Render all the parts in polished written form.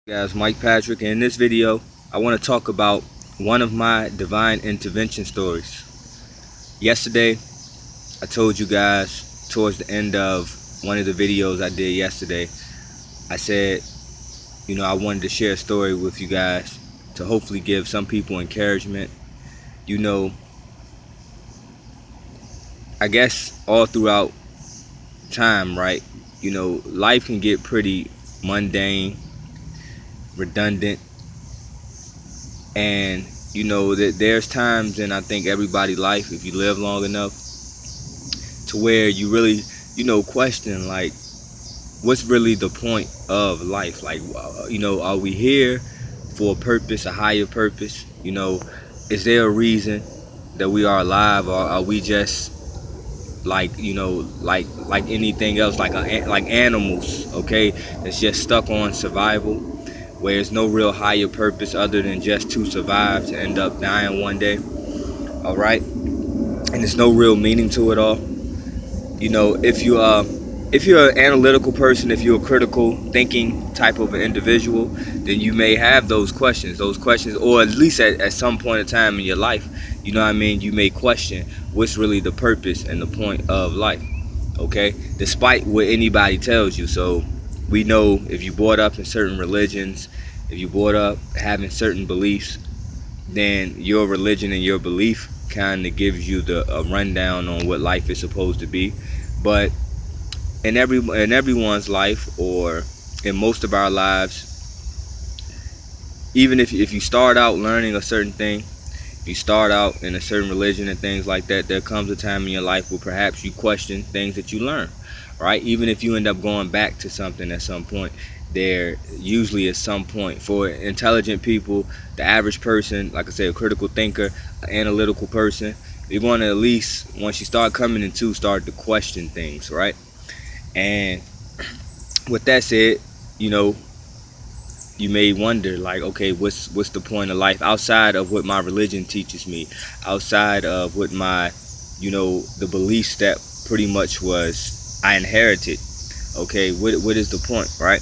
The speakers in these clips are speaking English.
Guys, Mike Patrick, and in this video I want to talk about one of my divine intervention stories. Yesterday I told you guys towards the end of one of the videos I did yesterday, I said, I wanted to share a story with you guys to hopefully give some people encouragement. I guess all throughout time, right? Life can get pretty mundane, redundant, and that there's times in I think everybody's life, if you live long enough, to where you really question, like, what's really the point of life? Like, are we here for a purpose, a higher purpose? Is there a reason that we are alive, or are we just like like anything else, like animals, okay, that's just stuck on survival, where there's no real higher purpose other than just to survive, to end up dying one day, all right? And there's no real meaning to it all. If you're an analytical person, if you're a critical thinking type of an individual, then you may have those questions, or at least at some point in time in your life, you may question what's really the purpose and the point of life, okay, despite what anybody tells you. So we know, if you brought up in certain religions, if you brought up having certain beliefs, then your religion and your belief kind of gives you a rundown on what life is supposed to be. But in everyone's life, or in most of our lives, even if you start out learning a certain thing, you start out in a certain religion and things like that, there comes a time in your life where perhaps you question things that you learn, right? Even if you end up going back to something at some point, there usually is some point. For intelligent people, the average person, like I said, a critical thinker, an analytical person, you're going to, at least once you start coming into, start to question things, right? And with that said, you may wonder, like, okay, what's the point of life outside of what my religion teaches me, outside of what my the beliefs that pretty much was I inherited? Okay, what is the point, right?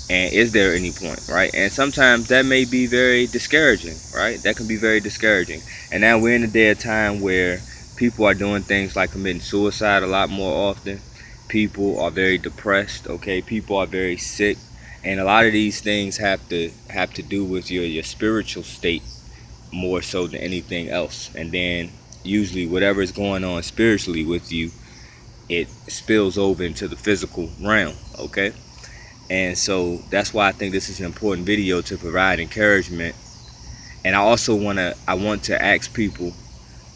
And is there any point, right? And sometimes that may be very discouraging, right? That can be very discouraging. And now we're in a day of time where people are doing things like committing suicide a lot more often. People are very depressed, okay? People are very sick. And a lot of these things have to do with your spiritual state more so than anything else. And then usually whatever is going on spiritually with you, it spills over into the physical realm, okay? And so that's why I think this is an important video, to provide encouragement. And I want to ask people,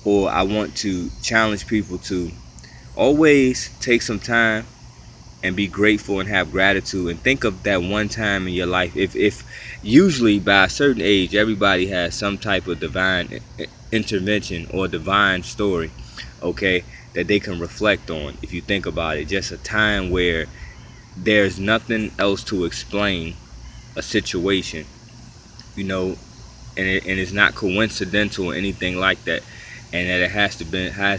or I want to challenge people to always take some time and be grateful and have gratitude, and think of that one time in your life. If usually by a certain age, everybody has some type of divine intervention or divine story, okay, that they can reflect on. If you think about it, just a time where there's nothing else to explain a situation, and it's not coincidental or anything like that, and that it has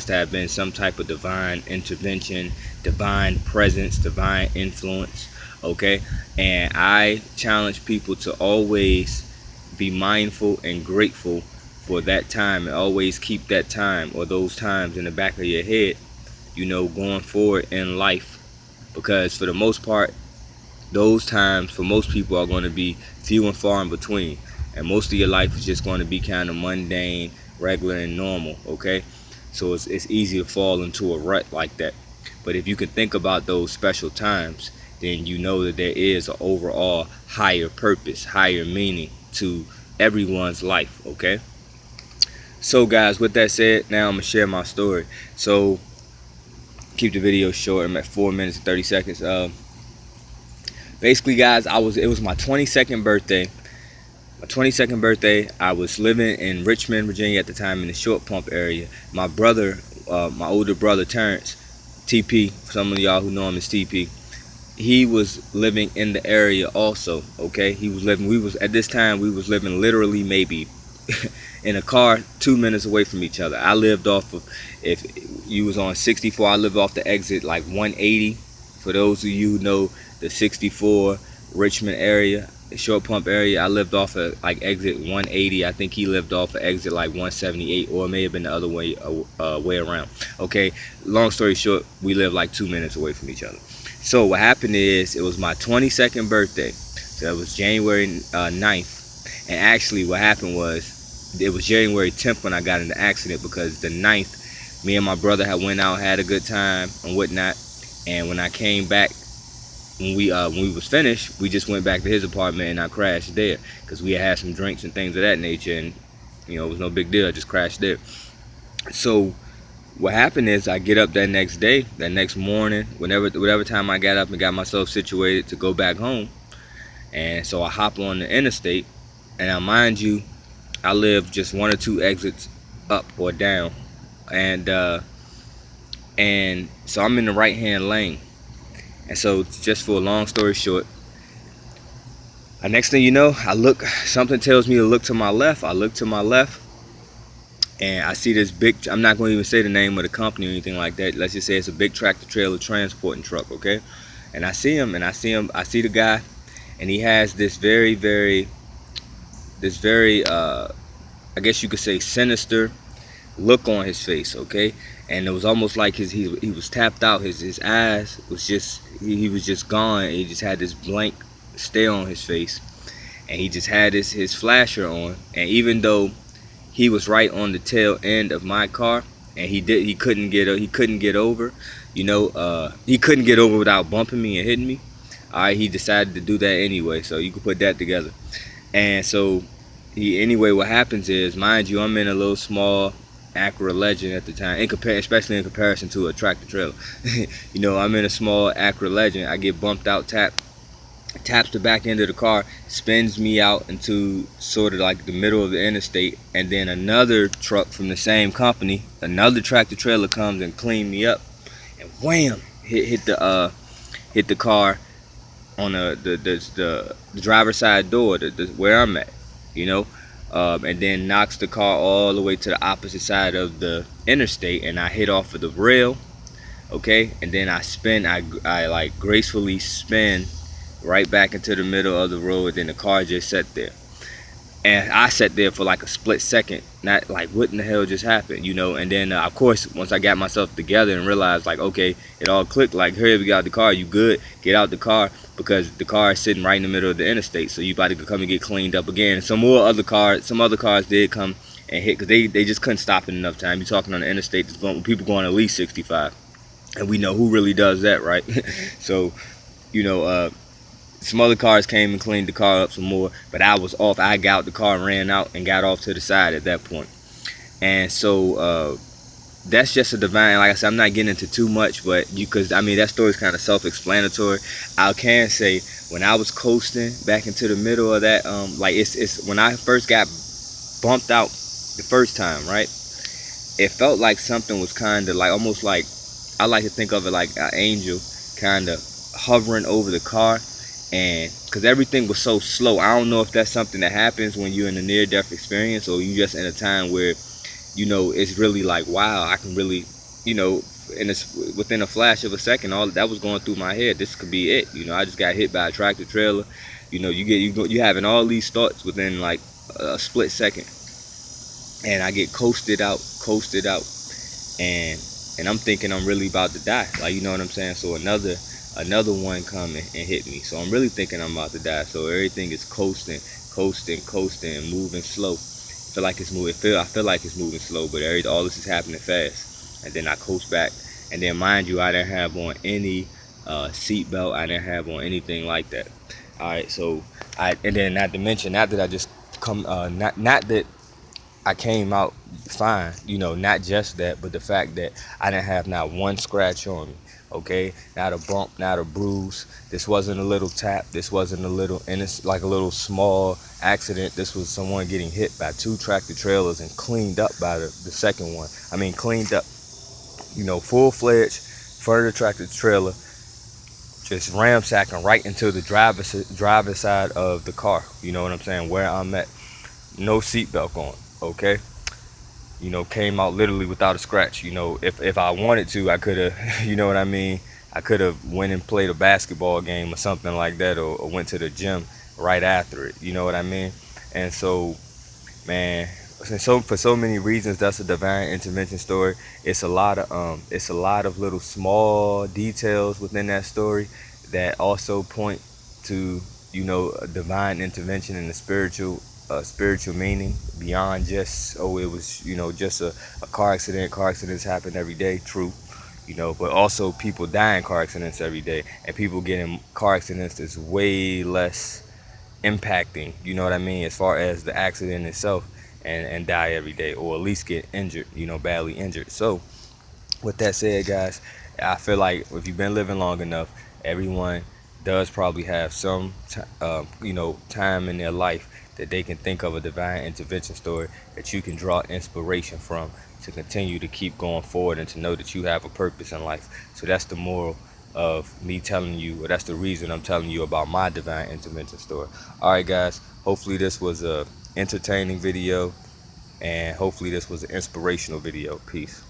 to have been some type of divine intervention, divine presence, divine influence, okay? And I challenge people to always be mindful and grateful for that time, and always keep that time or those times in the back of your head, going forward in life. Because for the most part, those times for most people are going to be few and far in between, and most of your life is just going to be kind of mundane, regular, and normal, okay? So it's easy to fall into a rut like that. But if you can think about those special times, then you know that there is an overall higher purpose, higher meaning to everyone's life, okay? So guys, with that said, now I'm gonna share my story. So keep the video short. I'm at 4 minutes and 30 seconds. Basically, guys, it was my 22nd birthday. My 22nd birthday, I was living in Richmond, Virginia at the time, in the Short Pump area. My brother, my older brother Terrence, TP, some of y'all who know him as TP, he was living in the area also, okay? At this time, we was living literally maybe in a car 2 minutes away from each other. I lived off of, if you was on 64, I lived off the exit like 180. For those of you who know the 64 Richmond area, Short Pump area. I lived off of like exit 180. I think he lived off of exit like 178, or it may have been the other way around. Okay, long story short, we lived like 2 minutes away from each other. So what happened is, it was my 22nd birthday. So it was January 9th. And actually what happened was, it was January 10th when I got in the accident, because the 9th, me and my brother had went out, had a good time and whatnot. And when I came back, when we was finished, we just went back to his apartment and I crashed there, because we had some drinks and things of that nature, and it was no big deal. I just crashed there. So what happened is, I get up that next day, that next morning, whatever time I got up and got myself situated to go back home. And so I hop on the interstate, and now mind you, I live just 1 or 2 exits up or down, and so I'm in the right hand lane. And so, just for a long story short, next thing you know, something tells me to look to my left. I look to my left, and I see this big, I'm not going to even say the name of the company or anything like that. Let's just say it's a big tractor trailer transporting truck, okay? And I see the guy, and he has this very, I guess you could say, sinister look on his face, okay? And it was almost like he was tapped out. His eyes was just, he was just gone. He just had this blank stare on his face, and he just had his flasher on. And even though he was right on the tail end of my car, and he couldn't get over, he couldn't get over without bumping me and hitting me. All right, he decided to do that anyway, so you can put that together. And so anyway, what happens is, mind you, I'm in a little small Acura Legend at the time, especially in comparison to a tractor trailer. I'm in a small Acura Legend. I get bumped out, taps the back end of the car, spins me out into sort of like the middle of the interstate, and then another truck from the same company, another tractor trailer, comes and clean me up, and wham, hit the car on the driver's side door, where I'm at, and then knocks the car all the way to the opposite side of the interstate, and I hit off of the rail, okay, and then I like gracefully spin right back into the middle of the road, and then the car just sat there. And I sat there for like a split second, not like, what in the hell just happened, and then of course, once I got myself together and realized, like, okay, it all clicked, like, here, we got the car, you good, get out the car, because the car is sitting right in the middle of the interstate, so you about to come and get cleaned up again. Some other cars did come and hit, because they just couldn't stop in enough time. You're talking on the interstate, people going at least 65, and we know who really does that, right? So, some other cars came and cleaned the car up some more, but I was off. I got out the car and ran out and got off to the side at that point. And so that's just a divine, like I said, I'm not getting into too much, but because that story's kind of self-explanatory. I can say, when I was coasting back into the middle of that, it's when I first got bumped out the first time, right? It felt like something was kind of like, almost like, I like to think of it like an angel kind of hovering over the car. And because everything was so slow, I don't know if that's something that happens when you're in a near-death experience, or you just in a time where, it's really like, wow, I can really, within a flash of a second, all that was going through my head. This could be it. I just got hit by a tractor trailer. You having all these thoughts within like a split second, and I get coasted out, and I'm thinking I'm really about to die. Like, you know what I'm saying? So another one coming and hit me. So I'm really thinking I'm about to die. So everything is coasting, and moving slow. I feel like it's moving slow, but all this is happening fast. And then I coast back. And then, mind you, I didn't have on any seatbelt. I didn't have on anything like that. All right. So and then, not to mention, not that I just not that I came out fine, not just that, but the fact that I didn't have not one scratch on me. Okay, not a bump, not a bruise. This wasn't a little tap. This wasn't a little, and it's like a little small accident. This was someone getting hit by 2 tractor trailers and cleaned up by the second one. Cleaned up, full-fledged front of the tractor trailer, just ramsacking right into the driver's side of the car. You know what I'm saying? Where I'm at, no seatbelt on. Okay. Came out literally without a scratch. If I wanted to, I could have, you know what I mean? I could have went and played a basketball game or something like that, or went to the gym right after it. You know what I mean? And so, man, so for so many reasons, that's a divine intervention story. It's a lot of little small details within that story that also point to, you know, a divine intervention in the spiritual meaning beyond just, oh, it was, you know, just a car accident. Car accidents happen every day, true, you know, but also people die in car accidents every day, and people get in car accidents that's way less impacting, you know what I mean, as far as the accident itself, and die every day, or at least get injured, you know, badly injured. So with that said, guys, I feel like if you've been living long enough, everyone does probably have some you know, time in their life that they can think of a divine intervention story that you can draw inspiration from to continue to keep going forward and to know that you have a purpose in life. So that's the moral of me telling you, or that's the reason I'm telling you about my divine intervention story. All right, guys, hopefully this was a entertaining video, and hopefully this was an inspirational video. Peace.